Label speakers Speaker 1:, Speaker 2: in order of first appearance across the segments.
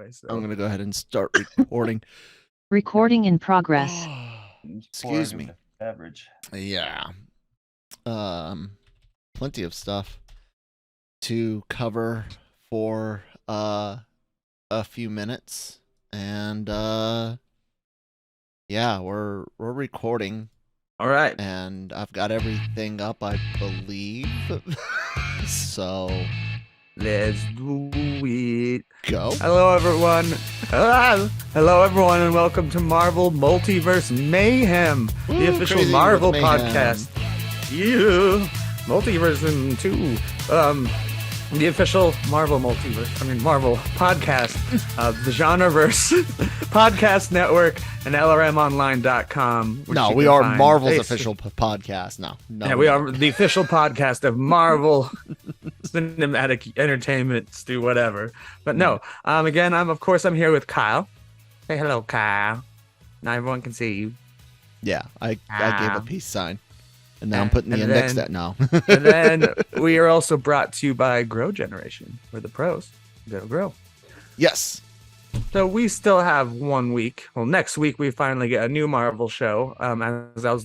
Speaker 1: anyway. So
Speaker 2: I'm gonna go ahead and start recording.
Speaker 3: Recording in progress.
Speaker 2: Excuse me.
Speaker 1: Beverage.
Speaker 2: Yeah. Plenty of stuff to cover for a few minutes, and yeah, we're recording.
Speaker 1: All right,
Speaker 2: and I've got everything up, I believe. So
Speaker 1: let's do it.
Speaker 2: go.
Speaker 1: Hello, everyone. Hello, everyone, and welcome to Marvel Multiverse Mayhem, the official
Speaker 2: crazy
Speaker 1: Marvel
Speaker 2: with mayhem.
Speaker 1: podcast. Yeah, Multiverse in 2. The official Marvel podcast of the Genreverse podcast network and LRMonline.com.
Speaker 2: No, we are Marvel's official podcast. No.
Speaker 1: Yeah, we are the official podcast of Marvel Cinematic Entertainment, do whatever. But no, again, I'm here with Kyle. Say hello, Kyle. Now everyone can see you.
Speaker 2: Yeah, I gave a peace sign. And now I'm putting the index that now.
Speaker 1: And then we are also brought to you by Grow Generation. We're the pros. Go grow.
Speaker 2: Yes.
Speaker 1: So we still have 1 week. Well, next week we finally get a new Marvel show. As I was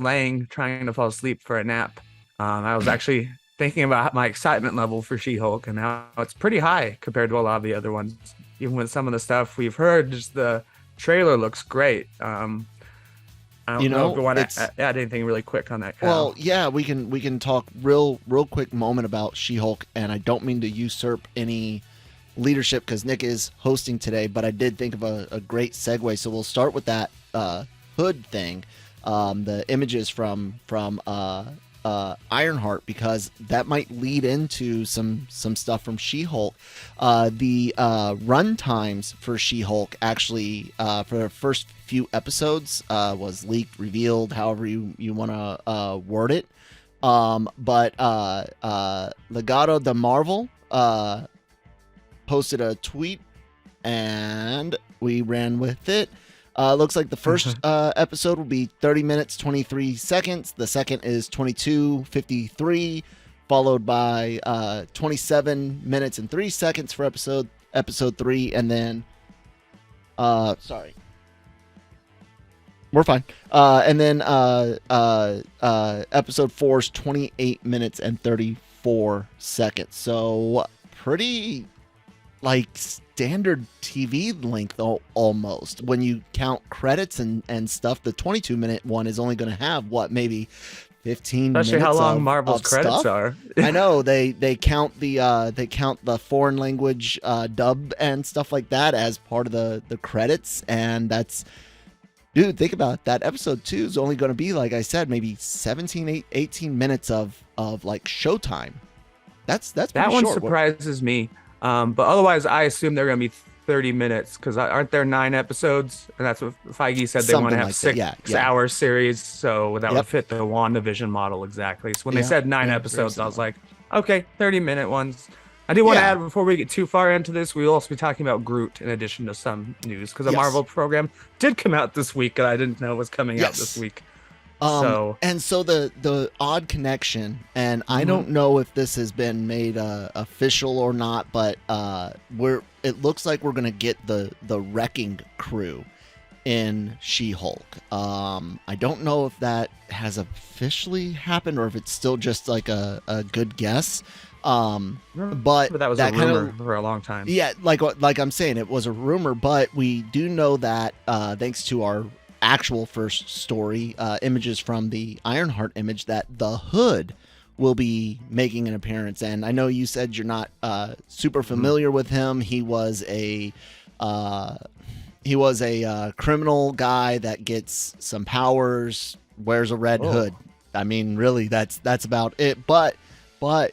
Speaker 1: trying to fall asleep for a nap, I was actually thinking about my excitement level for She-Hulk and how it's pretty high compared to a lot of the other ones. Even with some of the stuff we've heard, just the trailer looks great. I don't know if we want to add anything really quick on that. Kyle.
Speaker 2: Well, yeah, we can talk real quick moment about She-Hulk, and I don't mean to usurp any leadership because Nick is hosting today, but I did think of a great segue. So we'll start with that hood thing, the images from Ironheart, because that might lead into some stuff from She-Hulk. The runtimes for She-Hulk actually for the first few episodes was leaked, revealed, however you want to word it. But Legado de Marvel posted a tweet and we ran with it. Looks like the first episode will be 30 minutes, 23 seconds. The second is 22:53, followed by 27 minutes and 3 seconds for episode 3. And then, sorry. We're fine. And then episode 4 is 28 minutes and 34 seconds. So pretty standard TV length almost. When you count credits and stuff, the 22-minute one is only going to have maybe 15 minutes.
Speaker 1: Especially how long
Speaker 2: of
Speaker 1: Marvel's credits
Speaker 2: stuff.
Speaker 1: are.
Speaker 2: I know they count the foreign language dub and stuff like that as part of the credits, and that's, dude, think about it. That episode 2 is only going to be, like I said, maybe 18 minutes of showtime. That's
Speaker 1: that
Speaker 2: pretty
Speaker 1: one
Speaker 2: short.
Speaker 1: surprises me. But otherwise, I assume they're going to be 30 minutes because aren't there 9 episodes? And that's what Feige said. They want to have 6-hour series. So that would fit the WandaVision model exactly. So when they said 9 episodes, I was like, okay, 30-minute ones. I do want to add, before we get too far into this, we'll also be talking about Groot in addition to some news because a Marvel program did come out this week and I didn't know was coming out this week. So
Speaker 2: the odd connection, and I don't know if this has been made official or not, but it looks like we're gonna get the Wrecking Crew in She-Hulk. I don't know if that has officially happened or if it's still just like a good guess. But
Speaker 1: that was a rumor for a long time.
Speaker 2: Yeah, like I'm saying, it was a rumor, but we do know that thanks to our actual first story, images from the Ironheart image, that the Hood will be making an appearance. And I know you said you're not super familiar with him. He was a criminal guy that gets some powers, wears a red hood. I mean, really, that's about it. But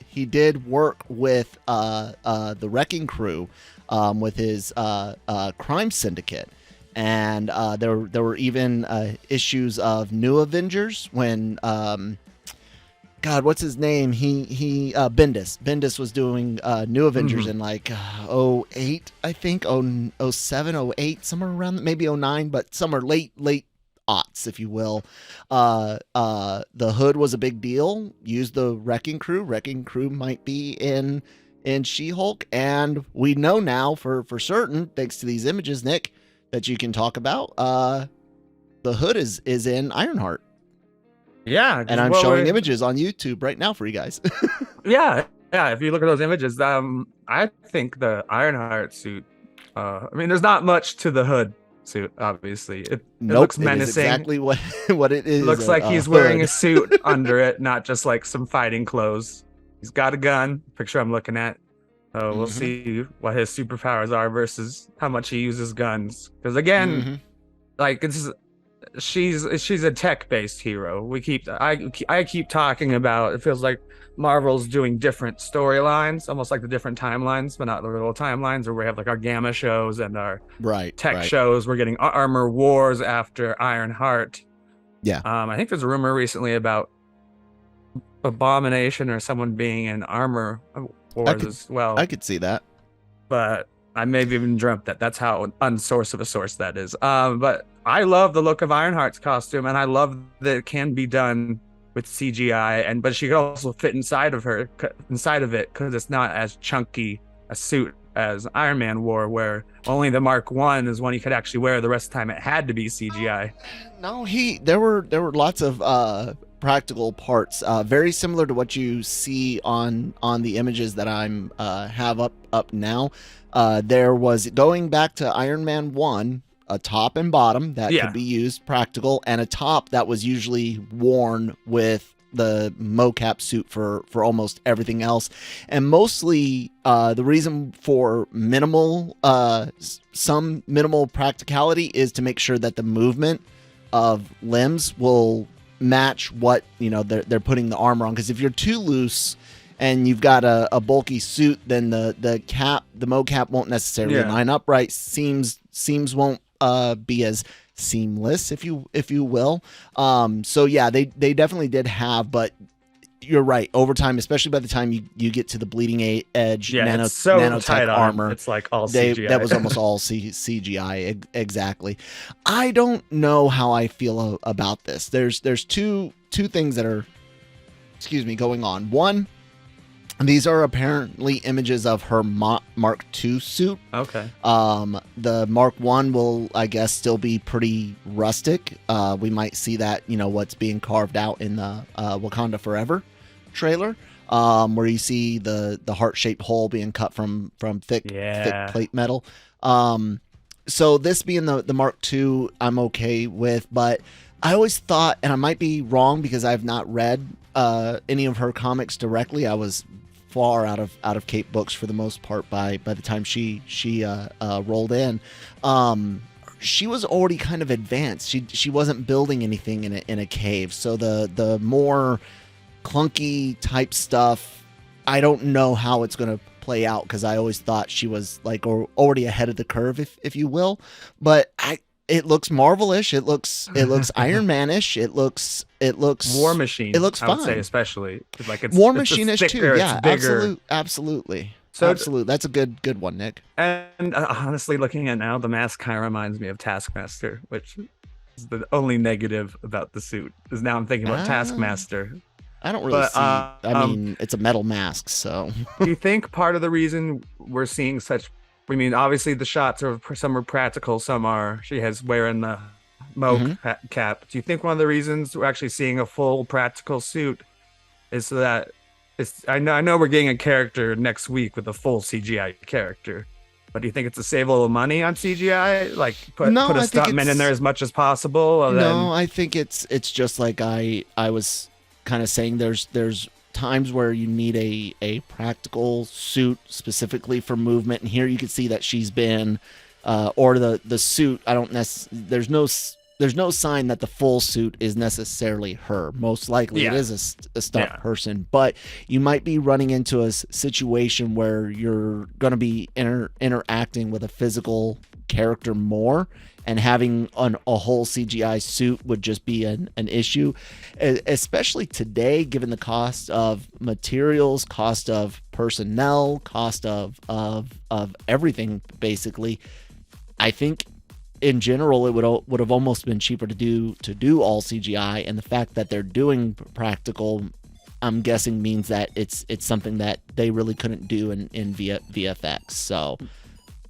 Speaker 2: he did work with the Wrecking Crew with his crime syndicate. And there were even issues of New Avengers when what's his name? He Bendis was doing New Avengers in like 08, I think, 07, 08, somewhere around, maybe 09, but somewhere late aughts, if you will. The Hood was a big deal. Used the Wrecking Crew. Wrecking Crew might be in in She-Hulk, and we know now for certain, thanks to these images, Nick, that you can talk about, the Hood is in Ironheart.
Speaker 1: Yeah,
Speaker 2: and I'm showing images on YouTube right now for you guys.
Speaker 1: yeah, if you look at those images, I think the Ironheart suit. I mean, there's not much to the Hood suit. Obviously, it looks menacing.
Speaker 2: It is exactly what it is.
Speaker 1: It looks like he's wearing a suit under it, not just like some fighting clothes. He's got a gun. Picture I'm looking at. We'll see what his superpowers are versus how much he uses guns. Because again, like she's a tech-based hero. I keep talking about, it feels like Marvel's doing different storylines, almost like the different timelines, but not the real timelines, where we have like our Gamma shows and our tech shows. We're getting Armor Wars after Ironheart.
Speaker 2: Yeah.
Speaker 1: I think there's a rumor recently about Abomination or someone being in Armor Wars as well.
Speaker 2: I could see that.
Speaker 1: But I may have even dreamt that. That's how unsource of a source that is. But I love the look of Ironheart's costume, and I love that it can be done with CGI, but she could also fit inside of it because it's not as chunky a suit as Iron Man wore, where only the Mark 1 is one he could actually wear. The rest of the time it had to be CGI.
Speaker 2: No, there were lots of practical parts, very similar to what you see on the images that I'm have up now. There was, going back to Iron Man 1, a top and bottom that could be used practical, and a top that was usually worn with the mocap suit for almost everything else. And mostly the reason for some minimal practicality is to make sure that the movement of limbs will match what they're putting the armor on. Because if you're too loose and you've got a bulky suit, then the mocap won't necessarily line up right. Seams won't be as seamless, if you will. So yeah, they definitely did have, but you're right. Over time, especially by the time you get to the bleeding edge, nanotech armor,
Speaker 1: it's like all CGI.
Speaker 2: That was almost all CGI. Exactly. I don't know how I feel about this. There's two things that are, going on. One, these are apparently images of her Mark II suit.
Speaker 1: Okay.
Speaker 2: The Mark I will, I guess, still be pretty rustic. We might see that, what's being carved out in the Wakanda Forever trailer, where you see the heart-shaped hole being cut from thick plate metal. So this being the Mark II, I'm okay with, but I always thought, and I might be wrong because I've not read any of her comics directly. I was far out of Kate books for the most part by the time she rolled in. She was already kind of advanced. She wasn't building anything in a cave. So the more clunky type stuff, I don't know how it's going to play out, because I always thought she was like already ahead of the curve, if you will. But it looks Marvel-ish. It looks Iron Man-ish. It looks
Speaker 1: War Machine.
Speaker 2: It looks fine.
Speaker 1: I would say, especially like it's
Speaker 2: War Machine-ish too. Yeah,
Speaker 1: bigger.
Speaker 2: Absolutely.
Speaker 1: So
Speaker 2: absolutely, that's a good one, Nick.
Speaker 1: And honestly, looking at now, the mask kind of reminds me of Taskmaster, which is the only negative about the suit. Is now I'm thinking about Taskmaster.
Speaker 2: I don't really see. I mean, it's a metal mask, so.
Speaker 1: Do you think part of the reason we're seeing such? I mean, obviously the shots are, some are practical, some are she has wearing the cap. Do you think one of the reasons we're actually seeing a full practical suit is so that it's? I know we're getting a character next week with a full CGI character, but do you think it's to save a little money on CGI? Like put a stuntman in there as much as possible?
Speaker 2: I think it's just like I was kind of saying. There's times where you need a practical suit specifically for movement, and here you can see that she's been or the suit, there's no sign that the full suit is necessarily her. Most likely it is a stunt person, but you might be running into a situation where you're going to be interacting with a physical character more, and having a whole CGI suit would just be an issue, especially today, given the cost of materials, cost of personnel, cost of everything. Basically, I think in general it would have almost been cheaper to do all CGI, and the fact that they're doing practical I'm guessing means that it's something that they really couldn't do in VFX. So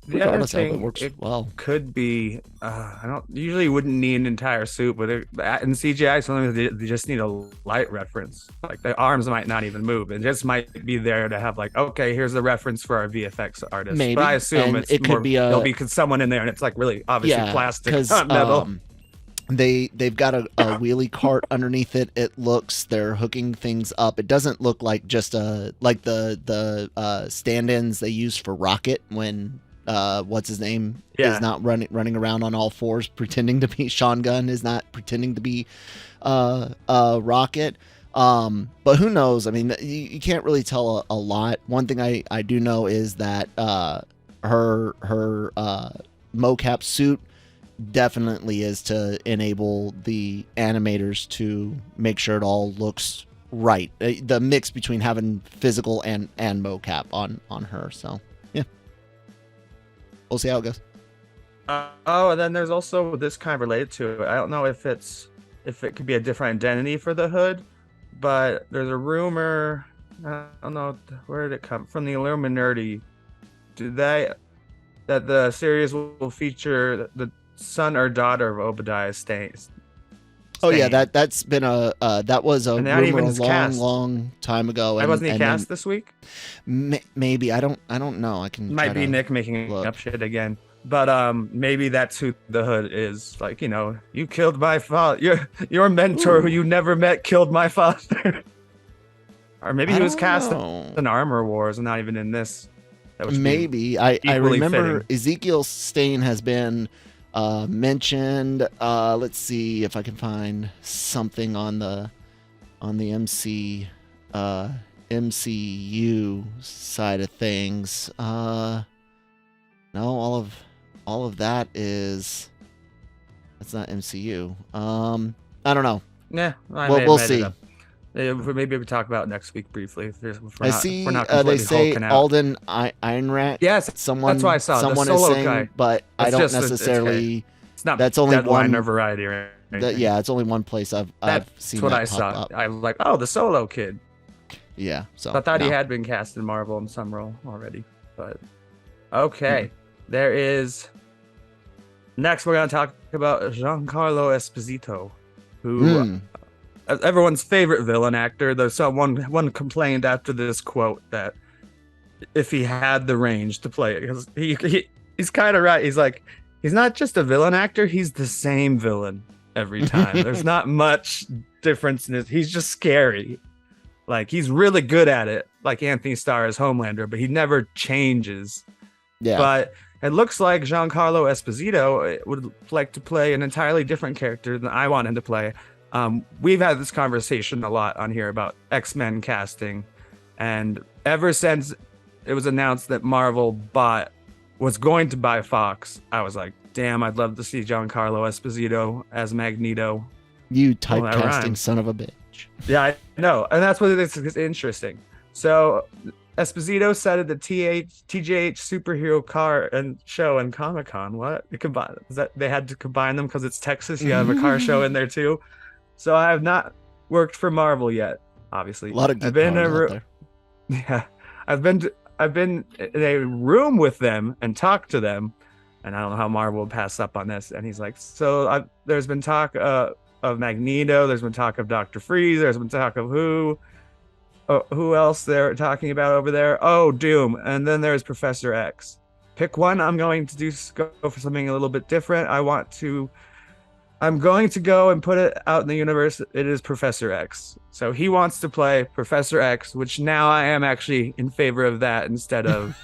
Speaker 2: regardless, I hope it works well.
Speaker 1: Could be. I don't usually wouldn't need an entire suit, but in CGI, sometimes they just need a light reference. Like the arms might not even move. It just might be there to have like, okay, here's the reference for our VFX artist.
Speaker 2: Maybe.
Speaker 1: But I assume
Speaker 2: it could be
Speaker 1: there'll be someone in there, and it's like really obviously plastic, not metal.
Speaker 2: They've got a wheelie cart underneath it. It looks they're hooking things up. It doesn't look like just like the stand-ins they use for Rocket when what's his name is not running around on all fours pretending to be Sean Gunn is not pretending to be Rocket. But who knows? I mean, you can't really tell a lot. One thing I do know is that her mocap suit definitely is to enable the animators to make sure it all looks right. The mix between having physical and mocap on her. So yeah, we'll see how it goes.
Speaker 1: And then there's also this kind of related to it. I don't know if it could be a different identity for the hood, but there's a rumor. I don't know where did it come from. The Illuminati. That the series will feature the son or daughter of Obadiah Stane.
Speaker 2: Oh yeah, that's been that was a rumor a long time ago.
Speaker 1: And wasn't he cast this week?
Speaker 2: Maybe I don't know. I can
Speaker 1: might be Nick making up shit again, but maybe that's who the hood is. Like, you know, you killed my father. Your mentor who you never met killed my father. Or maybe he was cast in Armor Wars and not even in this.
Speaker 2: Maybe I remember fitting. Ezekiel Stane has been mentioned. Let's see if I can find something on the MCU side of things. No, all of that is that's not MCU. I don't know.
Speaker 1: Yeah,
Speaker 2: we'll see.
Speaker 1: Maybe we talk about it next week briefly.
Speaker 2: I see. They say Alden Ironheart.
Speaker 1: Yes,
Speaker 2: that's
Speaker 1: what I saw.
Speaker 2: Someone is saying, guy. But I don't necessarily.
Speaker 1: It's not.
Speaker 2: That's only one
Speaker 1: or Variety or anything.
Speaker 2: Yeah, it's only one place I've seen.
Speaker 1: That's what I
Speaker 2: pop
Speaker 1: saw.
Speaker 2: Up.
Speaker 1: I was like, oh, the Solo kid.
Speaker 2: Yeah. So
Speaker 1: I thought he had been cast in Marvel in some role already, but okay. There is. Next, we're gonna talk about Giancarlo Esposito, who. Everyone's favorite villain actor. There's one complained after this quote that if he had the range to play it, because he's kind of right. He's like, he's not just a villain actor, he's the same villain every time. There's not much difference in it. He's just scary. Like, he's really good at it, like Anthony Starr as Homelander, but he never changes.
Speaker 2: Yeah.
Speaker 1: But it looks like Giancarlo Esposito would like to play an entirely different character than I want him to play. We've had this conversation a lot on here about X-Men casting, and ever since it was announced that Marvel was going to buy Fox, I was like, damn, I'd love to see Giancarlo Esposito as Magneto.
Speaker 2: You typecasting son of a bitch.
Speaker 1: Yeah, I know, and that's what it's interesting. So Esposito said at the TJH superhero car and show and Comic-Con, they had to combine them because it's Texas. You have a car show in there too. So I have not worked for Marvel yet, obviously.
Speaker 2: A lot of good cars out there.
Speaker 1: Yeah, I've been in a room with them and talked to them, and I don't know how Marvel would pass up on this. And he's like, there's been talk of Magneto, there's been talk of Dr. Freeze, there's been talk of who else they're talking about over there? Oh, Doom, and then there's Professor X. Pick one. I'm going to go for something a little bit different. I'm going to go and put it out in the universe. It is Professor X. So he wants to play Professor X, which now I am actually in favor of that instead of,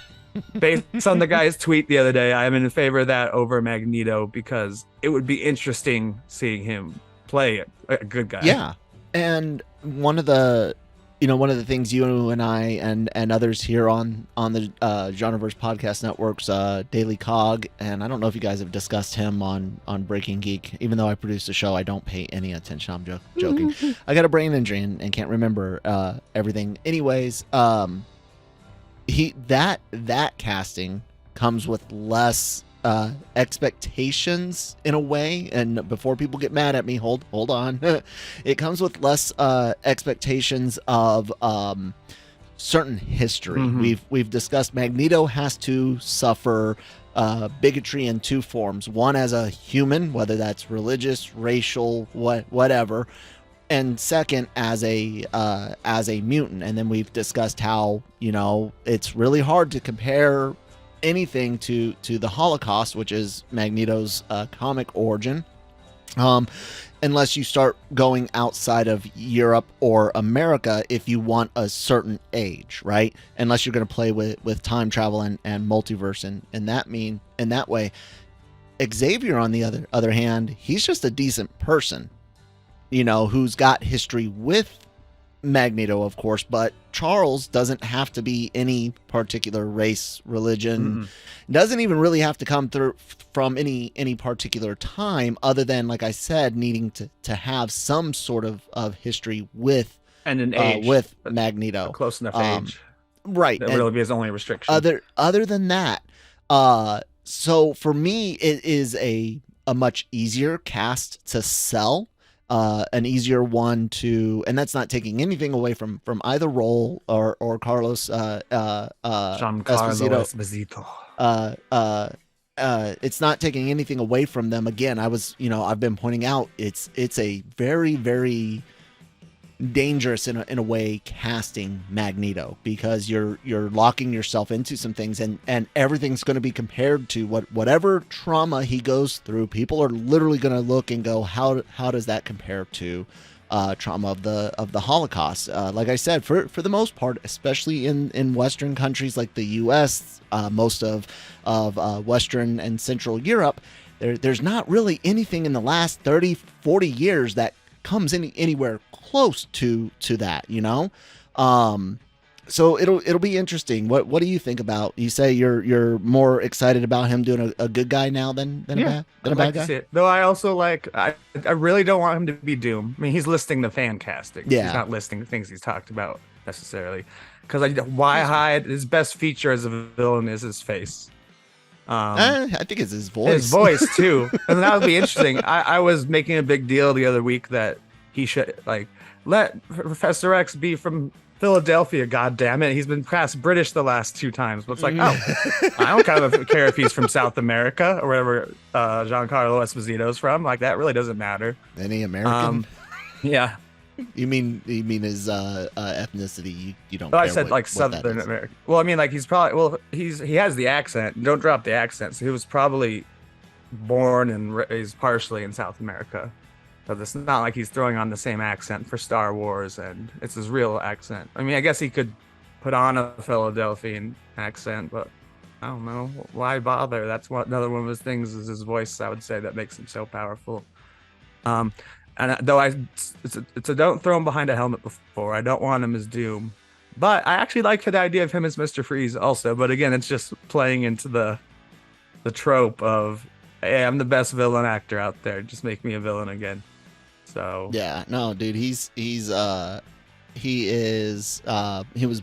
Speaker 1: based on the guy's tweet the other day, I am in favor of that over Magneto because it would be interesting seeing him play a good guy.
Speaker 2: Yeah. And one of the things you and I and others here on the Genreverse Podcast Network's Daily Cog, and I don't know if you guys have discussed him on Breaking Geek. Even though I produce the show, I don't pay any attention. I'm joking. I got a brain injury and can't remember everything. Anyways, that casting comes with less expectations in a way. And before people get mad at me, hold on. It comes with less expectations of certain history. We've discussed Magneto has to suffer bigotry in two forms. One as a human, whether that's religious, racial, whatever, and second as a mutant. And then we've discussed how, you know, it's really hard to compare anything to the Holocaust, which is Magneto's comic origin, unless you start going outside of Europe or America if you want a certain age, right? Unless you're going to play with time travel and multiverse and that way. Xavier, on the other hand, he's just a decent person, you know, who's got history with Magneto, of course, but Charles doesn't have to be any particular race, religion, doesn't even really have to come through from any particular time, other than, like I said, needing to have some sort of history with
Speaker 1: and an age
Speaker 2: with Magneto,
Speaker 1: a close enough age,
Speaker 2: right?
Speaker 1: That really be his only restriction.
Speaker 2: Other than that, so for me, it is a much easier cast to sell. An easier one to, and that's not taking anything away from either role or Carlos
Speaker 1: Giancarlo Esposito.
Speaker 2: It's not taking anything away from them. Again, I've been pointing out it's a very, very dangerous in a way casting Magneto, because you're locking yourself into some things, and everything's going to be compared to whatever trauma he goes through. People are literally going to look and go, how does that compare to trauma of the Holocaust? Like I said, for the most part, especially in Western countries like the U.S., most of Western and Central Europe, there's not really anything in the last 30, 40 years that comes anywhere close to that, you know. So it'll be interesting. What do you think about? You say you're more excited about him doing a good guy now than a bad guy.
Speaker 1: It. Though I also I really don't want him to be Doom. I mean, he's listing the fan casting.
Speaker 2: Yeah.
Speaker 1: He's not listing the things he's talked about necessarily. Because why hide his best feature as a villain is his face.
Speaker 2: I think it's his voice.
Speaker 1: His voice too, and that would be interesting. I was making a big deal the other week that he should let Professor X be from Philadelphia. God damn it, he's been cast British the last 2 times. But it's like, I don't kind of care if he's from South America or wherever Giancarlo Esposito's from. Like, that really doesn't matter.
Speaker 2: Any American?
Speaker 1: Yeah.
Speaker 2: You mean his ethnicity? You don't.
Speaker 1: I said Southern America. Well, I mean, like, he's probably he has the accent. Don't drop the accent. So he was probably born and raised partially in South America. So it's not like he's throwing on the same accent for Star Wars, and it's his real accent. I mean, I guess he could put on a Philadelphian accent, but I don't know why bother. That's another one of his things is his voice. I would say that makes him so powerful. And though it's a don't throw him behind a helmet before. I don't want him as Doom, but I actually like the idea of him as Mr. Freeze also. But again, it's just playing into the trope of, hey, I'm the best villain actor out there. Just make me a villain again. So
Speaker 2: yeah, no, dude, he was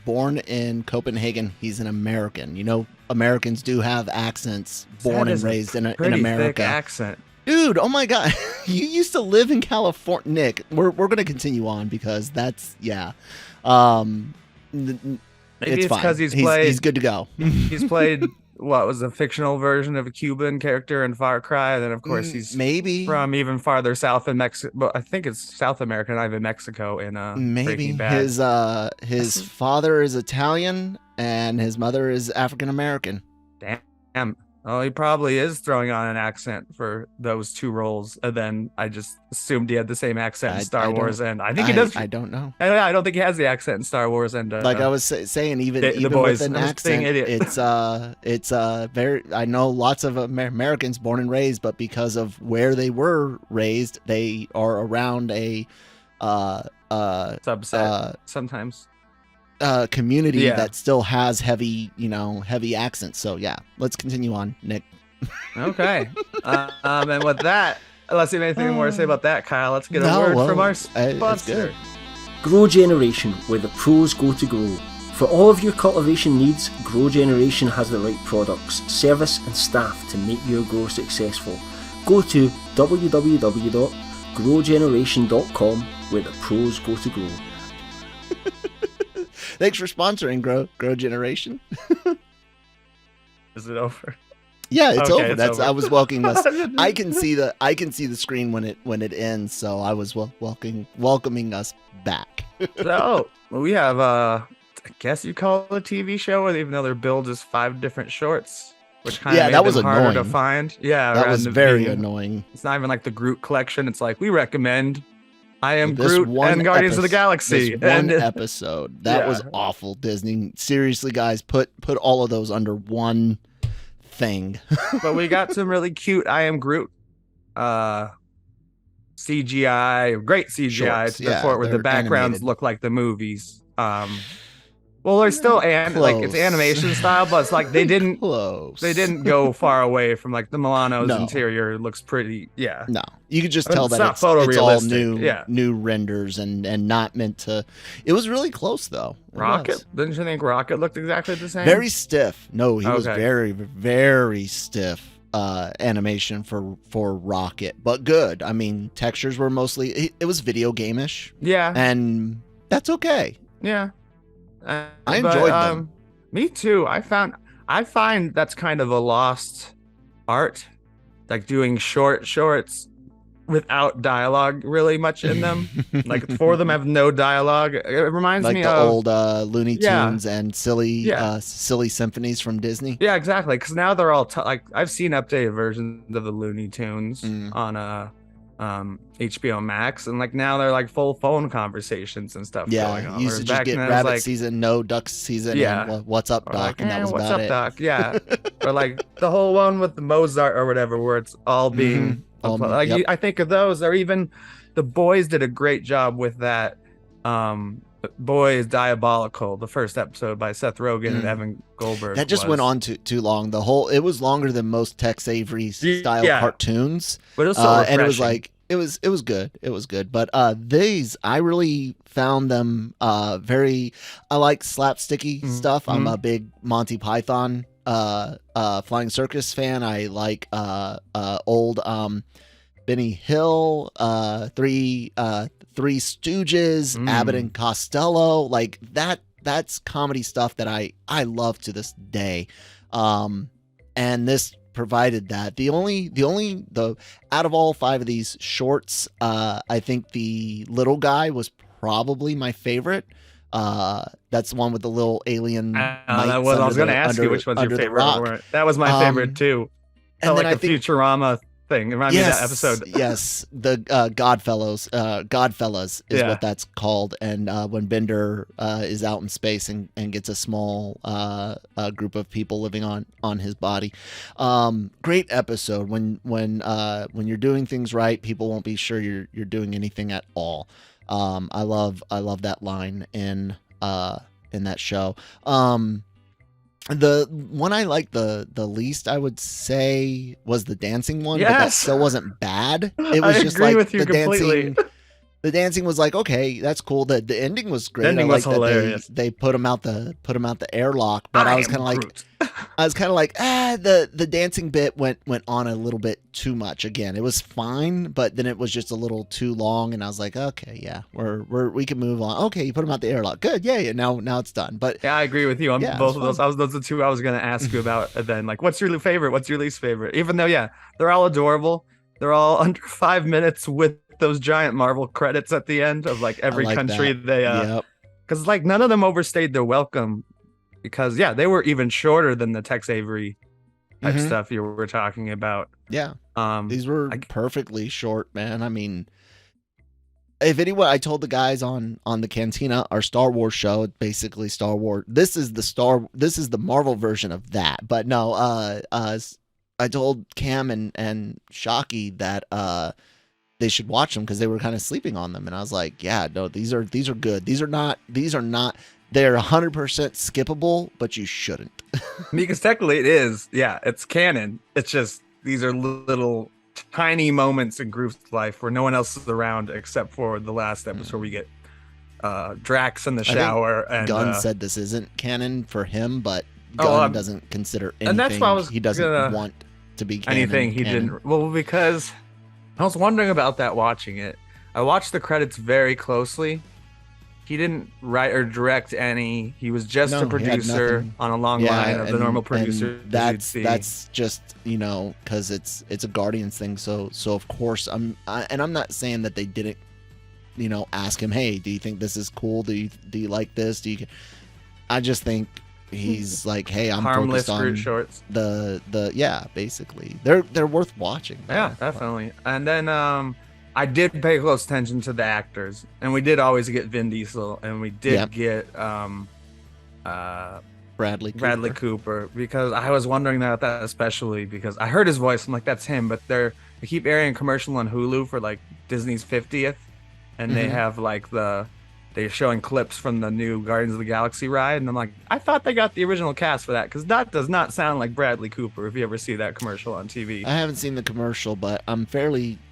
Speaker 2: born in Copenhagen. He's an American. You know, Americans do have accents. Born and raised in America.
Speaker 1: Thick accent.
Speaker 2: Dude, oh my God. You used to live in California. Nick, we're going to continue on because that's, yeah.
Speaker 1: Maybe it's because
Speaker 2: he's good to go.
Speaker 1: He's played, what was a fictional version of a Cuban character in Far Cry. And then, of course, he's
Speaker 2: maybe
Speaker 1: from even farther south in Mexico. But I think it's South America, not even Mexico in Breaking Bad.
Speaker 2: His father is Italian and his mother is African American.
Speaker 1: Damn. Oh, he probably is throwing on an accent for those 2 roles, and then I just assumed he had the same accent in Star Wars, and I think he does.
Speaker 2: I don't know.
Speaker 1: I don't think he has the accent in Star Wars, and
Speaker 2: like I was saying, even with an accent, it's very. I know lots of Americans born and raised, but because of where they were raised, they are around a
Speaker 1: subset sometimes.
Speaker 2: Community that still has heavy accents. So yeah, let's continue on, Nick.
Speaker 1: Okay. And with that, unless you have anything more to say about that, Kyle, let's get a word from our sponsor.
Speaker 4: Grow Generation, where the pros go to grow. For all of your cultivation needs, Grow Generation has the right products, service and staff to make your grow successful. Go to www.growgeneration.com where the pros go to grow.
Speaker 2: Thanks for sponsoring Grow Generation.
Speaker 1: Is it over?
Speaker 2: Yeah, it's
Speaker 1: Okay,
Speaker 2: over.
Speaker 1: it's
Speaker 2: That's
Speaker 1: over.
Speaker 2: I was welcoming us. I can see the screen when it ends, so I was welcoming us back.
Speaker 1: So we have I guess you call it a TV show, even though they're billed as 5 different shorts, which kind of made
Speaker 2: that was
Speaker 1: them harder to
Speaker 2: annoying.
Speaker 1: find. Yeah,
Speaker 2: That
Speaker 1: rather
Speaker 2: was
Speaker 1: than
Speaker 2: very
Speaker 1: being-
Speaker 2: annoying.
Speaker 1: It's not even like the Groot collection. It's like we recommend I Am
Speaker 2: This
Speaker 1: Groot
Speaker 2: one
Speaker 1: and Guardians of the Galaxy.
Speaker 2: This one
Speaker 1: And
Speaker 2: episode. That was
Speaker 1: Yeah.
Speaker 2: awful, Disney. Seriously, guys, put all of those under one thing.
Speaker 1: but we got some really cute I Am Groot CGI, great CGI
Speaker 2: Shorts,
Speaker 1: to the point where the
Speaker 2: they're
Speaker 1: backgrounds
Speaker 2: animated.
Speaker 1: look like the movies. Well, they're still like it's
Speaker 2: Close.
Speaker 1: animation style, but it's like they didn't
Speaker 2: Close.
Speaker 1: go far away from like the Milano's
Speaker 2: No.
Speaker 1: interior looks pretty. Yeah.
Speaker 2: No, you could just
Speaker 1: I mean,
Speaker 2: tell
Speaker 1: it's
Speaker 2: that
Speaker 1: not
Speaker 2: it's all
Speaker 1: photorealistic,
Speaker 2: new,
Speaker 1: yeah.
Speaker 2: new renders and not meant to. It was really close though. It
Speaker 1: Rocket,
Speaker 2: was.
Speaker 1: didn't you think Rocket looked exactly the same?
Speaker 2: Very stiff. No, he was
Speaker 1: Okay.
Speaker 2: very, very stiff. Animation for Rocket, but good. I mean, textures were mostly. It was video game-ish,
Speaker 1: Yeah.
Speaker 2: and that's okay.
Speaker 1: Yeah.
Speaker 2: I
Speaker 1: But,
Speaker 2: enjoyed them.
Speaker 1: Me too. I find that's kind of a lost art, like doing shorts without dialogue really much in them. Like 4 of them have no dialogue. It reminds
Speaker 2: like
Speaker 1: me
Speaker 2: the
Speaker 1: of
Speaker 2: old Looney
Speaker 1: Yeah.
Speaker 2: Tunes and silly
Speaker 1: Yeah.
Speaker 2: silly symphonies from Disney.
Speaker 1: Yeah, exactly. Because now they're all like I've seen updated versions of the Looney Tunes
Speaker 2: Mm.
Speaker 1: on HBO Max, and like now they're like full phone conversations and stuff going on.
Speaker 2: You used to
Speaker 1: Whereas
Speaker 2: just
Speaker 1: back
Speaker 2: get
Speaker 1: then it was
Speaker 2: rabbit
Speaker 1: like,
Speaker 2: season, no duck season,
Speaker 1: Yeah.
Speaker 2: and what's up,
Speaker 1: or
Speaker 2: Doc,
Speaker 1: like,
Speaker 2: and that was
Speaker 1: what's
Speaker 2: about
Speaker 1: up,
Speaker 2: it.
Speaker 1: Doc? Yeah, or like the whole one with the Mozart or whatever, where it's all being like
Speaker 2: yep.
Speaker 1: I think of those, or even the Boys did a great job with that. Boys Diabolical, the first episode by Seth Rogen and Evan Goldberg.
Speaker 2: That just went on too long. It was longer than most Tex Avery style
Speaker 1: Yeah.
Speaker 2: cartoons.
Speaker 1: but it was so
Speaker 2: And it was
Speaker 1: refreshing.
Speaker 2: like it was good. It was good. But these I really found them very. I like slapsticky stuff. I'm a big Monty Python Flying Circus fan. I like old Benny Hill, Three Stooges, Abbott and Costello, like that. That's comedy stuff that I love to this day, and this provided that. The out of all 5 of these shorts, I think the little guy was probably my favorite. That's the one with the little alien.
Speaker 1: I was going to ask you which one's your favorite. That was my favorite too.
Speaker 2: And
Speaker 1: Felt
Speaker 2: then
Speaker 1: like
Speaker 2: I
Speaker 1: the
Speaker 2: think
Speaker 1: Futurama thing. It reminded me of that episode.
Speaker 2: Yes, the Godfellas is what that's called. And when Bender is out in space and gets a small group of people living on his body. Great episode. When you're doing things right, people won't be sure you're doing anything at all. I love that line in that show. The one I liked the least, I would say, was the dancing one. But that
Speaker 1: Yes.
Speaker 2: still wasn't bad. It was
Speaker 1: I
Speaker 2: just
Speaker 1: agree
Speaker 2: like
Speaker 1: with you
Speaker 2: the
Speaker 1: completely.
Speaker 2: dancing. The dancing was like, okay, that's cool. The ending was great.
Speaker 1: The ending
Speaker 2: I
Speaker 1: was
Speaker 2: liked that
Speaker 1: hilarious.
Speaker 2: they put him out the airlock. But I was kind of like, the dancing bit went on a little bit too much. Again, it was fine, but then it was just a little too long, and I was like, okay, yeah, we can move on. Okay, you put him out the airlock. Good, yeah. Now it's done. But
Speaker 1: Yeah, I agree with you on
Speaker 2: Yeah,
Speaker 1: both
Speaker 2: it's
Speaker 1: of those. Those are the 2 I was going to ask you about. And then, like, what's your favorite? What's your least favorite? Even though, yeah, they're all adorable. They're all under 5 minutes with those giant Marvel credits at the end of like every
Speaker 2: I like
Speaker 1: country
Speaker 2: that.
Speaker 1: they
Speaker 2: Yep.
Speaker 1: because like none of them overstayed their welcome, because yeah, they were even shorter than the Tex Avery type
Speaker 2: Mhm.
Speaker 1: stuff you were talking about.
Speaker 2: Yeah.
Speaker 1: Um
Speaker 2: These were
Speaker 1: like-
Speaker 2: perfectly short, man. I mean, if anyone, I told the guys on the Cantina, our Star Wars show, basically Star Wars. This is the Marvel version of that. But no, I told Cam and Shockey that they should watch them because they were kind of sleeping on them, and I was like, yeah, no, these are good. They're 100% skippable, but you shouldn't.
Speaker 1: because technically it is, yeah, it's canon. It's just these are little tiny moments in Groot's life where no one else is around except for the last episode where we get Drax in the shower. And
Speaker 2: Gunn said this isn't canon for him, but Gunn doesn't consider anything. And that's why he doesn't want to be canon.
Speaker 1: Anything he didn't. Well, because I was wondering about that watching it. I watched the credits very closely. He didn't write or direct any. He was just a producer on a long line of the normal producers.
Speaker 2: That's just, you know, because it's a Guardians thing. So of course I'm not saying that they didn't, you know, ask him, hey, do you think this is cool? Do you like this? I just think he's like, hey, I'm
Speaker 1: harmless
Speaker 2: focused on
Speaker 1: Groot shorts.
Speaker 2: The basically they're worth watching.
Speaker 1: Yeah, definitely. And then I did pay close attention to the actors, and we did always get Vin Diesel, and we did get
Speaker 2: Bradley
Speaker 1: Cooper, because I was wondering that especially because I heard his voice. I'm like, that's him, but they keep airing a commercial on Hulu for like Disney's 50th, and they have like they're showing clips from the new Guardians of the Galaxy ride, and I'm like, I thought they got the original cast for that, because that does not sound like Bradley Cooper if you ever see that commercial on TV.
Speaker 2: I haven't seen the commercial, but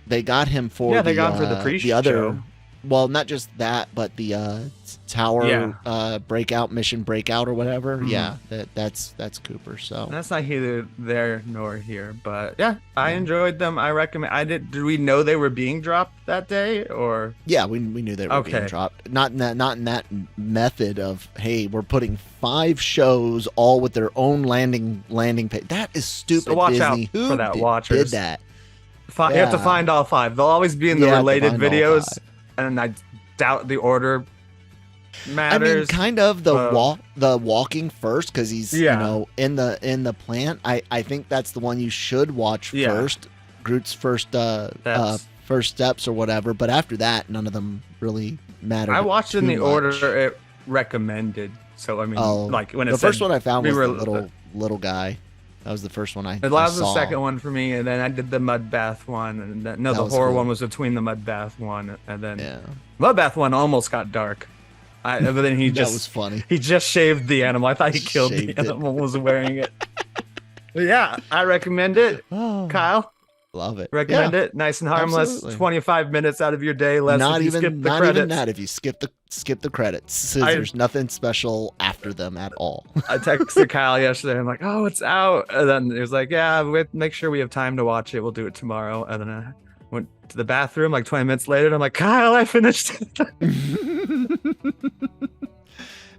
Speaker 2: they got him for
Speaker 1: they got him for the pre-show.
Speaker 2: The other, well, not just that, but the tower mission breakout or whatever. Yeah, that's Cooper. So
Speaker 1: that's not either there nor here, but yeah, I enjoyed them. I recommend. Did we know they were being dropped that day, or?
Speaker 2: Yeah, we knew they were being dropped. Not in that method of, hey, we're putting 5 shows all with their own landing page. That is stupid.
Speaker 1: So watch
Speaker 2: Disney.
Speaker 1: out
Speaker 2: Who
Speaker 1: for that. Watchers
Speaker 2: did that?
Speaker 1: You have to find all 5. They'll always be in the related videos, and I doubt the order matters.
Speaker 2: I mean, kind of the walking first, because he's you know in the plant. I think that's the one you should watch first. Groot's first steps or whatever. But after that, none of them really matter.
Speaker 1: I watched in the order it recommended. So I mean, like when
Speaker 2: the first one I found was the little guy. That was the first one I saw. That was
Speaker 1: the second one for me, and then I did the mud bath one, and then, the horror one was between the mud bath one, and then mud bath one almost got dark. But then that
Speaker 2: was funny.
Speaker 1: He just shaved the animal. I thought he killed the animal. Was wearing it. But yeah, I recommend it. Kyle,
Speaker 2: love it.
Speaker 1: Recommend it. Nice and harmless. Absolutely. 25 minutes out of your day. Less
Speaker 2: not
Speaker 1: if you skip the credits.
Speaker 2: Not even that if you skip the credits. There's nothing special after them at all.
Speaker 1: I texted Kyle yesterday. I'm like, oh, it's out. And then he was like, yeah, make sure we have time to watch it. We'll do it tomorrow. And then I went to the bathroom like 20 minutes later. And I'm like, Kyle, I finished it.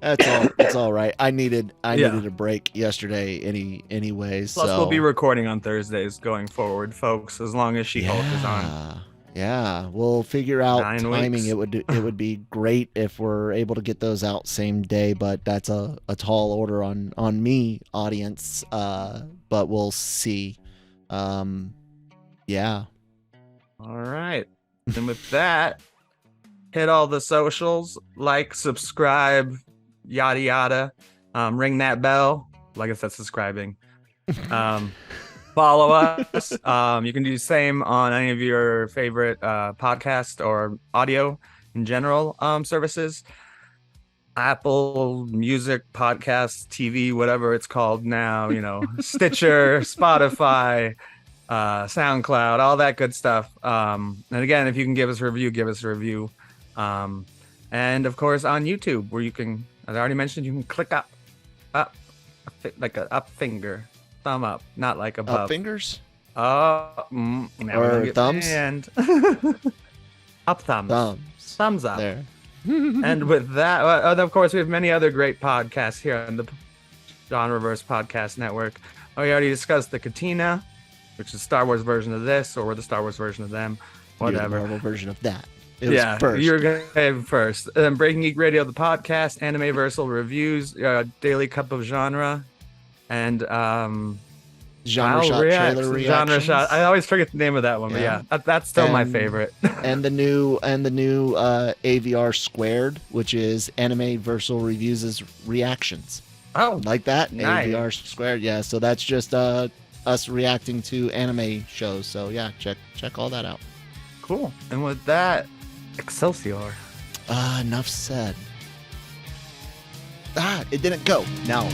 Speaker 2: It's all right. I needed a break yesterday anyways.
Speaker 1: Plus, we'll be recording on Thursdays going forward, folks, as long as She-Hulk is on.
Speaker 2: Yeah, we'll figure out
Speaker 1: 9
Speaker 2: timing.
Speaker 1: weeks.
Speaker 2: It would be great if we're able to get those out same day, but that's a tall order on me, audience. But we'll see. Yeah.
Speaker 1: All right. And with that, hit all the socials, like, subscribe, yada yada. Ring that bell. Like I said, subscribing. Follow us. You can do the same on any of your favorite podcast or audio in general services. Apple Music, Podcasts, TV, whatever it's called now, you know, Stitcher, Spotify, SoundCloud, all that good stuff. And again, if you can give us a review, give us a review. And of course on YouTube, where you can, as I already mentioned, you can click up, like a up finger. Thumb up, not like above.
Speaker 2: Up fingers?
Speaker 1: Or
Speaker 2: thumbs?
Speaker 1: Up thumbs. Thumbs up.
Speaker 2: There.
Speaker 1: And with that, of course, we have many other great podcasts here on the Genreverse Podcast Network. We already discussed the Katina, which is the Star Wars version of this, or the Star Wars version of them, whatever.
Speaker 2: The Marvel version of that. It was first.
Speaker 1: You're going to have first. Breaking Geek Radio, the podcast, Animeversal Reviews, Daily Cup of Genre, and
Speaker 2: Genre Shot Trailer Reactions.
Speaker 1: Genre Shot. I always forget the name of that one, but yeah, that's still my favorite.
Speaker 2: and the new AVR Squared, which is Animeversal Reviews' reactions.
Speaker 1: Oh,
Speaker 2: like that?
Speaker 1: Nice.
Speaker 2: AVR Squared, yeah. So that's just us reacting to anime shows. So yeah, check all that out.
Speaker 1: Cool. And with that, Excelsior.
Speaker 2: Enough said. It didn't go. Now.